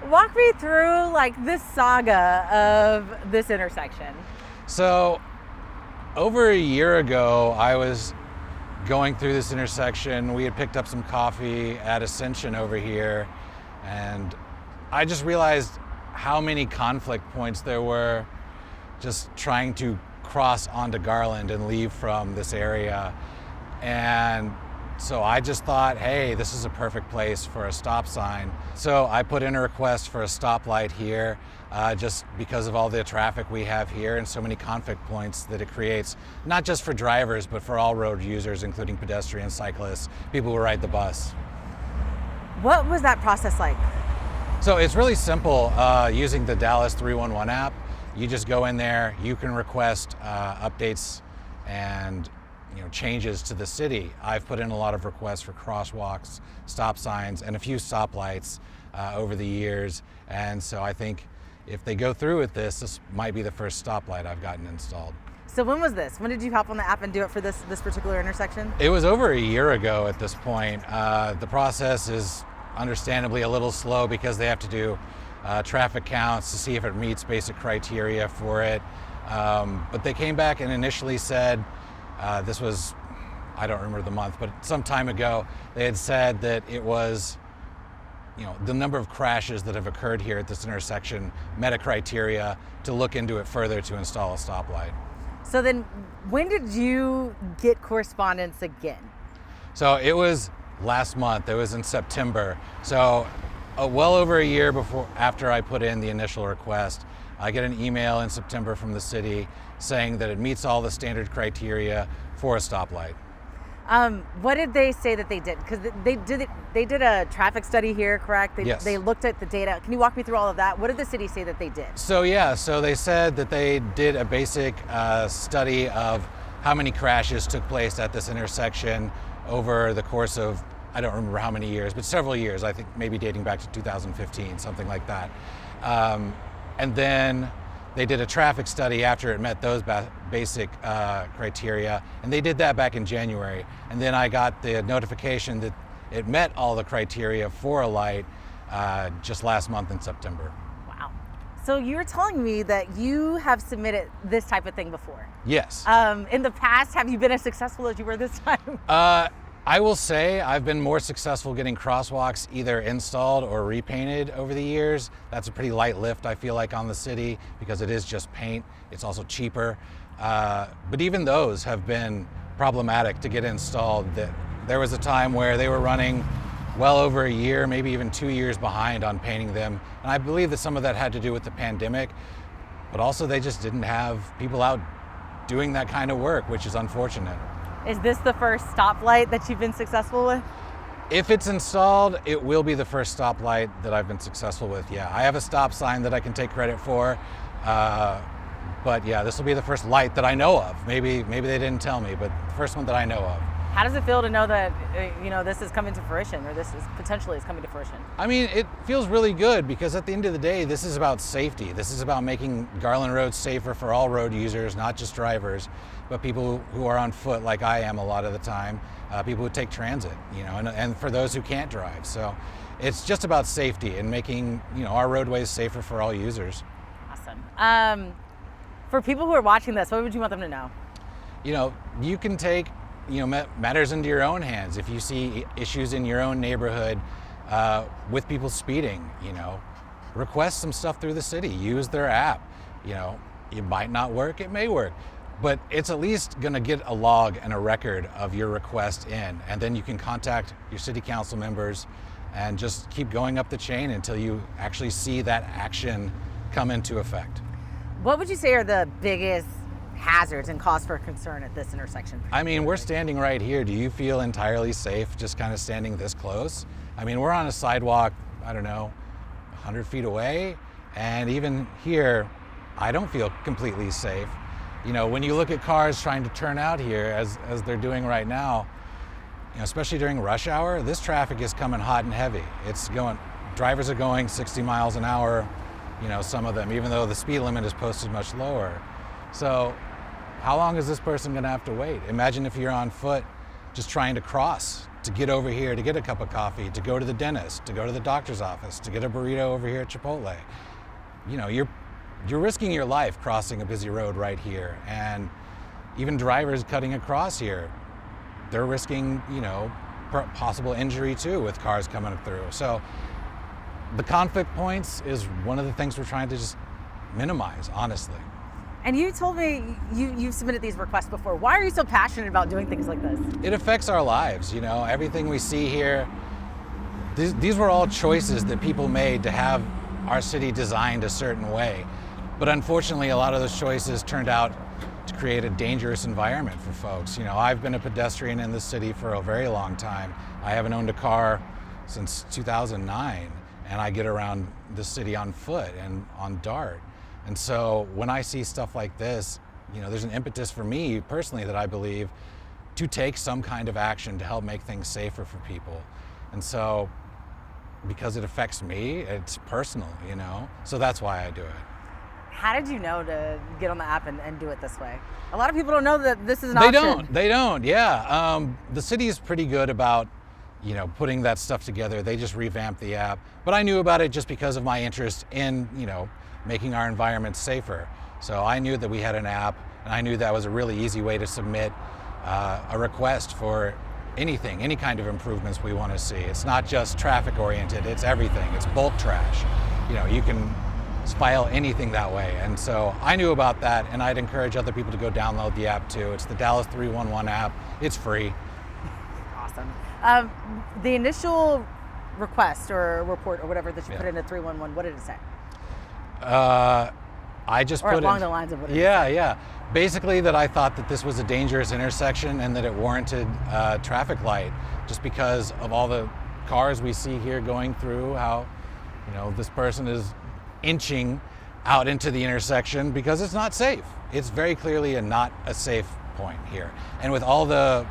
Walk me through like this saga of this intersection. So over a year ago, I was going through this intersection. We had picked up some coffee at Ascension over here, and I just realized how many conflict points there were just trying to cross onto Garland and leave from this area. And so I just thought, hey, this is a perfect place for a stop sign. So I put in a request for a stoplight here, just because of all the traffic we have here and so many conflict points that it creates, not just for drivers, but for all road users, including pedestrians, cyclists, people who ride the bus. What was that process like? So it's really simple. Using the Dallas 311 app, you just go in there, you can request updates and changes to the city. I've put in a lot of requests for crosswalks, stop signs, and a few stoplights over the years. And so I think if they go through with this might be the first stoplight I've gotten installed. So when was this? When did you hop on the app and do it for this particular intersection? It was over a year ago at this point. The process is understandably a little slow because they have to do traffic counts to see if it meets basic criteria for it. But they came back and initially said, this was, I don't remember the month, but some time ago, they had said that it was, the number of crashes that have occurred here at this intersection met a criteria to look into it further to install a stoplight. So then when did you get correspondence again? So it was last month. It was in September. So well over a year after I put in the initial request, I get an email in September from the city saying that it meets all the standard criteria for a stoplight. What did they say that they did? Because they did a traffic study here, correct? Yes. They looked at the data. Can you walk me through all of that? What did the city say that they did? So they said that they did a basic study of how many crashes took place at this intersection over the course of, I don't remember how many years, but several years, I think maybe dating back to 2015, something like that. And then they did a traffic study after it met those basic criteria, and they did that back in January. And then I got the notification that it met all the criteria for a light just last month in September. Wow. So you're telling me that you have submitted this type of thing before? Yes. In the past, have you been as successful as you were this time? I will say I've been more successful getting crosswalks either installed or repainted over the years. That's a pretty light lift, I feel like, on the city because it is just paint. It's also cheaper. But even those have been problematic to get installed. There was a time where they were running well over a year, maybe even 2 years behind on painting them. And I believe that some of that had to do with the pandemic, but also they just didn't have people out doing that kind of work, which is unfortunate. Is this the first stoplight that you've been successful with? If it's installed, it will be the first stoplight that I've been successful with, yeah. I have a stop sign that I can take credit for, but yeah, this will be the first light that I know of. Maybe they didn't tell me, but the first one that I know of. How does it feel to know that this is coming to fruition, or this is potentially coming to fruition? I mean, it feels really good because at the end of the day, this is about safety. This is about making Garland Road safer for all road users, not just drivers, but people who are on foot like I am a lot of the time, people who take transit, and for those who can't drive. So it's just about safety and making, our roadways safer for all users. Awesome. For people who are watching this, what would you want them to know? You can take matters into your own hands. If you see issues in your own neighborhood with people speeding, request some stuff through the city. Use their app. It might not work, it may work, but it's at least going to get a log and a record of your request in, and then you can contact your city council members and just keep going up the chain until you actually see that action come into effect. What would you say are the biggest hazards and cause for concern at this intersection? I mean, we're standing right here. Do you feel entirely safe just kind of standing this close? I mean, we're on a sidewalk, I don't know, 100 feet away, and even here, I don't feel completely safe. When you look at cars trying to turn out here, as they're doing right now, especially during rush hour, this traffic is coming hot and heavy. Drivers are going 60 miles an hour, some of them, even though the speed limit is posted much lower. So how long is this person going to have to wait? Imagine if you're on foot just trying to cross. to get over here to get a cup of coffee, to go to the dentist, to go to the doctor's office, to get a burrito over here at Chipotle. You know, you're risking your life crossing a busy road right here. And even drivers cutting across here, they're risking, you know, possible injury too with cars coming through. So the conflict points is one of the things we're trying to just minimize, honestly. And you told me you've submitted these requests before. Why are you so passionate about doing things like this? It affects our lives, you know, everything we see here. These were all choices that people made to have our city designed a certain way. But unfortunately, a lot of those choices turned out to create a dangerous environment for folks. You know, I've been a pedestrian in this city for a very long time. I haven't owned a car since 2009, and I get around the city on foot and on DART. And so when I see stuff like this, you know, there's an impetus for me personally that I believe to take some kind of action to help make things safer for people. And so because it affects me, it's personal, you know, so that's why I do it. How did you know to get on the app and do it this way? A lot of people don't know that this is an option. They don't, yeah. The city is pretty good about, you know, putting that stuff together. They just revamped the app. But I knew about it just because of my interest in, you know, making our environment safer. So I knew that we had an app, and I knew that was a really easy way to submit a request for anything, any kind of improvements we want to see. It's not just traffic oriented, it's everything. It's bulk trash. You know, you can file anything that way. And so I knew about that, and I'd encourage other people to go download the app too. It's the Dallas 311 app. It's free. Awesome. The initial request or report or whatever that you put into 311, what did it say? I just or put along it, the lines of what it yeah. Basically that I thought that this was a dangerous intersection and that it warranted traffic light just because of all the cars we see here going through, how, you know, this person is inching out into the intersection because it's not safe. It's very clearly not a safe point here. And with all the,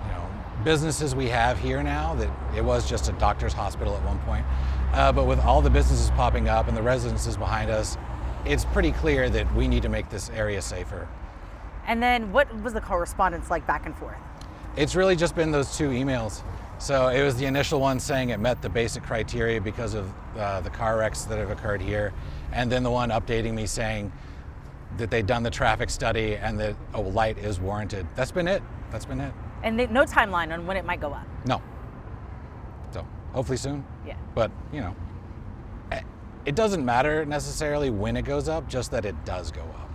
you know, businesses we have here now, that it was just a doctor's hospital at one point, but with all the businesses popping up and the residences behind us, it's pretty clear that we need to make this area safer. And then what was the correspondence like back and forth? It's really just been those two emails. So it was the initial one saying it met the basic criteria because of the car wrecks that have occurred here, and then the one updating me saying that they'd done the traffic study and that a light is warranted. That's been it. And no timeline on when it might go up? No. So hopefully soon. Yeah. But, you know, it doesn't matter necessarily when it goes up, just that it does go up.